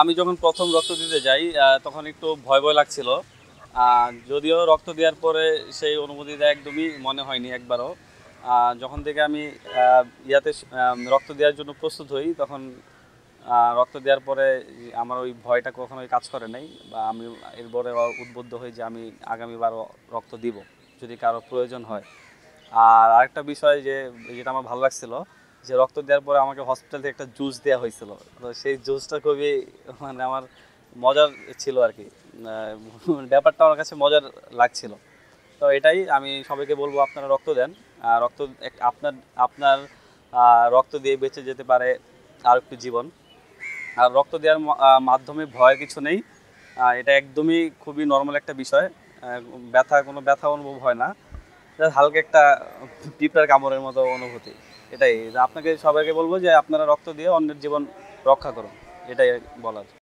আমি যখন প্রথম রক্ত দিতে যাই তখন একটু ভয় ভয় লাগছিল। যদিও রক্ত দেওয়ার পরে সেই অনুভূতিটা একদমই মনে হয়নি একবারও। যখন থেকে আমি ইয়াতে রক্ত দেওয়ার জন্য প্রস্তুত হই তখন রক্ত দেওয়ার পরে আমার ওই ভয়টা কখনোই কাজ করে নাই, বা আমি এরপরে উদ্বুদ্ধ হই যে আমি আগামীবারও রক্ত দিব যদি কারো প্রয়োজন হয়। আর আরেকটা বিষয় যেটা আমার ভালো লাগছিল, যে রক্ত দেওয়ার পরে আমাকে হসপিটাল থেকে একটা জুস দেওয়া হয়েছিল। তো সেই জুসটা খুবই মানে আমার মজার ছিল আর কি। ব্যাপারটা আমার কাছে মজার লাগছিল। তো এটাই আমি সবাইকে বলবো, আপনারা রক্ত দেন। রক্ত আপনার আপনার রক্ত দিয়ে বেঁচে যেতে পারে আর একটু জীবন। আর রক্ত দেওয়ার মাধ্যমে ভয়ের কিছু নেই। এটা একদমই খুবই নর্মাল একটা বিষয়। কোনো ব্যথা অনুভব হয় না। জাস্ট হালকা একটা পিঁপড়ার কামড়ের মতো অনুভূতি। এটাই আপনাকে সবাইকে বলবো যে আপনারা রক্ত দিয়ে অন্যের জীবন রক্ষা করুন, এটাই বলার।